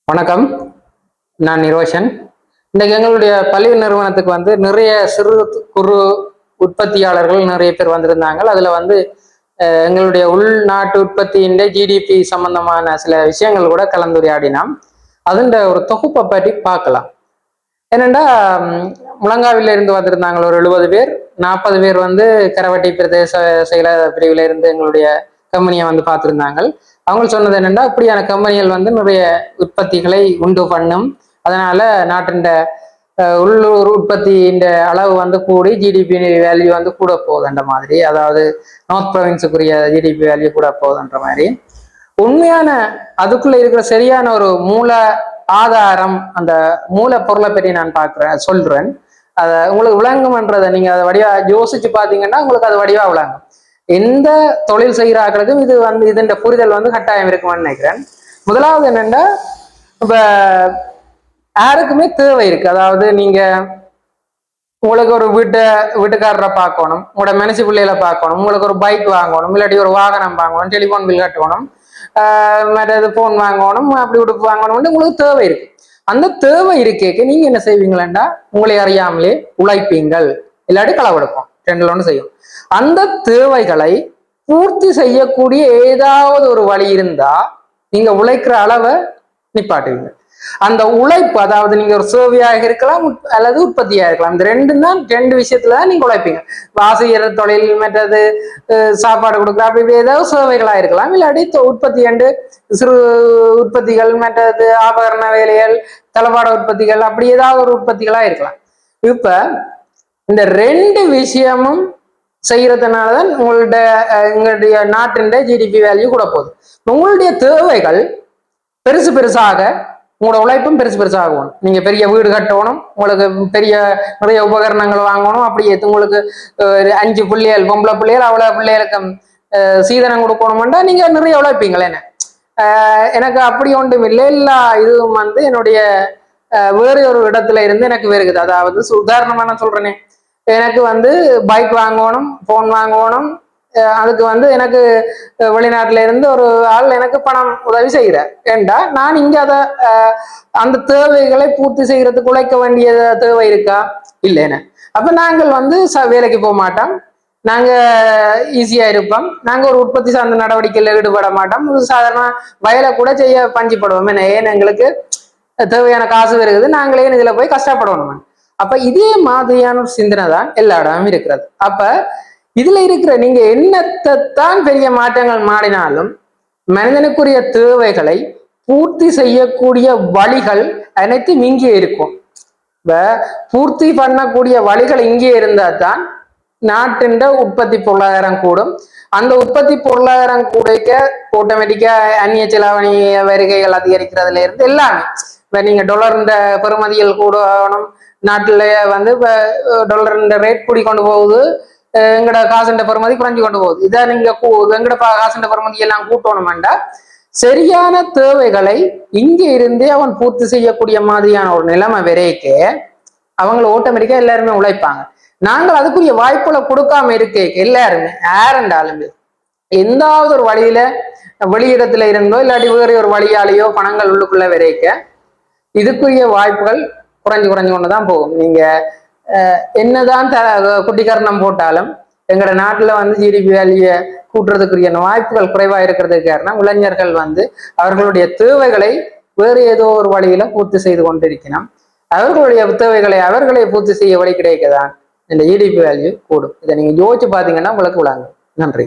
வணக்கம், நான் நிரோஷன். இன்றைக்கு எங்களுடைய பள்ளி நிறுவனத்துக்கு நிறைய சிறு குறு உற்பத்தியாளர்கள் நிறைய பேர் வந்திருந்தாங்க. அதில் எங்களுடைய உள்நாட்டு உற்பத்தியின் ஜிடிபி சம்பந்தமான சில விஷயங்கள் கூட கலந்துரையாடினோம். அதுன்ற ஒரு தொகுப்பை பற்றி பார்க்கலாம். என்னென்னா, முழங்காவில இருந்து வந்திருந்தாங்க ஒரு 70 பேர், 40 பேர் கரவட்டி பிரதேச செயல பிரிவில் இருந்து எங்களுடைய கம்பெனியை பார்த்துருந்தாங்க. அவங்க சொன்னது என்னென்னா, இப்படியான கம்பெனிகள் நிறைய உற்பத்திகளை உண்டு பண்ணும், அதனால நாட்டின் உள்ளூர் உற்பத்தியின் அளவு கூடி ஜிடிபி வேல்யூ கூட போகுதுன்ற மாதிரி, அதாவது நார்த் ப்ரொவின்ஸுக்குரிய ஜிடிபி வேல்யூ கூட போகுதுன்ற மாதிரி. உண்மையான அதுக்குள்ள இருக்கிற சரியான ஒரு மூல ஆதாரம், அந்த மூல பொருளை பற்றி நான் சொல்றேன். அதை உங்களுக்கு விளங்கும்ன்றதை நீங்க அதை வடிவா யோசிச்சு பார்த்தீங்கன்னா உங்களுக்கு அது வடிவா விளங்கும். எந்த தொழில் செய்கிறார்களுக்கும் இது இதன் புரிதல் கட்டாயம் இருக்குமான்னு நினைக்கிறேன். முதலாவது என்னன்னா, இப்ப யாருக்குமே தேவை இருக்கு. அதாவது நீங்க உங்களுக்கு ஒரு வீட்டுக்காரரை பார்க்கணும், உங்களோட மனசு பிள்ளைகளை பார்க்கணும், உங்களுக்கு ஒரு பைக் வாங்கணும், இல்லாட்டி ஒரு வாகனம் வாங்கணும், டெலிஃபோன் பில் கட்டணும், மற்றது போன் வாங்கணும், அப்படி உடுப்பு வாங்கணும்னு உங்களுக்கு தேவை இருக்கு. அந்த தேவை இருக்கேக்கு நீங்க என்ன செய்வீங்களா, உங்களை அறியாமலே உழைப்பீங்கள், இல்லாட்டி களவெடுப்போம், ரெண்டுல ஒன்று செய்யும். அந்த தேவைகளை பூர்த்தி செய்யக்கூடிய ஏதாவது ஒரு வழி இருந்தா நீங்க உழைக்கிற அளவை நிப்பாட்டுவீங்க. அந்த உழைப்பு, அதாவது நீங்க ஒரு சேவையாக இருக்கலாம் அல்லது உற்பத்தியாக இருக்கலாம், இந்த ரெண்டு விஷயத்துலதான் நீங்க உழைப்பீங்க. ஆசிரியர் தொழில், மற்றது சாப்பாடு கொடுக்குற, அப்படி ஏதாவது சேவைகளா இருக்கலாம், இல்லாட்டி உற்பத்தி என்று சிறு உற்பத்திகள், மற்றது ஆபரண வேலைகள், தளபாட உற்பத்திகள், அப்படி ஏதாவது ஒரு உற்பத்திகளா இருக்கலாம். இப்ப இந்த ரெண்டு விஷயமும் செய்யறதுனாலதான் எங்களுடைய நாட்டின் ஜிடிபி வேல்யூ கூட போகுது. உங்களுடைய தேவைகள் பெருசாக, உங்களோட உழைப்பும் பெருசாகணும். நீங்க பெரிய வீடு கட்டணும், உங்களுக்கு பெரிய நிறைய உபகரணங்கள் வாங்கணும், அப்படி உங்களுக்கு 5 பிள்ளைகள், பொம்பளை பிள்ளைகள், அவ்வளவு பிள்ளைகளுக்கு சீதனம் கொடுக்கணும்னா நீங்க நிறைய உழைப்பீங்களே. எனக்கு அப்படி ஒன்றும் இல்லை. எல்லா இதுவும் என்னுடைய வேறு ஒரு இடத்துல இருந்து எனக்கு வருகுது. அதாவது உதாரணமா நான் சொல்றேனே, எனக்கு பைக் வாங்கணும், போன் வாங்கணும், அதுக்கு எனக்கு வெளிநாட்டுல இருந்து ஒரு ஆள் எனக்கு பணம் உதவி செய்கிறார் ஏண்டா, நான் இங்க அதை அந்த தேவைகளை பூர்த்தி செய்யறதுக்கு உழைக்க வேண்டிய தேவை இருக்கா இல்லைன்னு. அப்ப நாங்கள் வேலைக்கு போக மாட்டோம், நாங்க ஈஸியா இருப்போம், நாங்க ஒரு உற்பத்தி சார்ந்த நடவடிக்கையில ஈடுபட மாட்டோம், சாதாரண வயலை கூட செய்ய பஞ்சிப்படுவோம். ஏன் எங்களுக்கு தேவையான காசு வருகிறது, நாங்களே இதுல போய் கஷ்டப்படணும். அப்ப இதே மாதிரியான ஒரு சிந்தனை தான் எல்லா இடமும் இருக்கிறது. அப்ப இதுல இருக்கிற நீங்க என்னத்தான் பெரிய மாற்றங்கள் மாறினாலும் மனிதனுக்குரிய தேவைகளை பூர்த்தி செய்யக்கூடிய வழிகள் அனைத்தும் இங்கே இருக்கும். பூர்த்தி பண்ணக்கூடிய வழிகள் இங்கே இருந்தா தான் நாட்டின் உற்பத்தி பொருளாதாரம் கூடும். அந்த உற்பத்தி பொருளாதாரம் கூடைக்க ஆட்டோமேட்டிக்கா அந்நிய செலாவணி வருகைகள் அதிகரிக்கிறதுல இருந்து எல்லாமே, இப்ப நீங்க டாலர் பெறுமதிகள் கூடணும், நாட்டுல இப்ப டாலர் ரேட் கூடி கொண்டு போகுது, எங்கட காசுண்ட பெறுமதி குறைஞ்சு கொண்டு போகுது. இதை நீங்க எங்கட காசுண்ட பெறுமதி எல்லாம் கூட்டணும்டா சரியான தேவைகளை இங்க இருந்தே அவன் பூர்த்தி செய்யக்கூடிய மாதிரியான ஒரு நிலைமை வரைக்க அவங்களை ஆட்டோமேட்டிக்கா எல்லாருமே உழைப்பாங்க. நாங்கள் அதுக்குரிய வாய்ப்புகளை கொடுக்காம இருக்க எல்லாருமே யாருண்டாலுமே எந்தாவது ஒரு வழியில வெளியிடத்துல இருந்தோ இல்லாட்டி வேறு ஒரு வழியாலேயோ பணங்கள் உள்ளுக்குள்ள வரைக்க இதுக்குரிய வாய்ப்புகள் குறைஞ்சு கொண்டுதான் போகும். நீங்க என்னதான் குட்டிக்கரணம் போட்டாலும் எங்களோட நாட்டுல ஜிடிபி வேல்யூ கூட்டுறதுக்குரிய வாய்ப்புகள் குறைவா இருக்கிறதுக்கு காரணம் இளைஞர்கள் அவர்களுடைய தேவைகளை வேறு ஏதோ ஒரு வழியில பூர்த்தி செய்து கொண்டிருக்கணும். அவர்களுடைய தேவைகளை அவர்களை பூர்த்தி செய்ய வழி கிடைக்கதான் இந்த ஜிடிபி வேல்யூ கூடும். இதை நீங்க யோசிச்சு பாத்தீங்கன்னா உங்களுக்கு விளங்கும். நன்றி.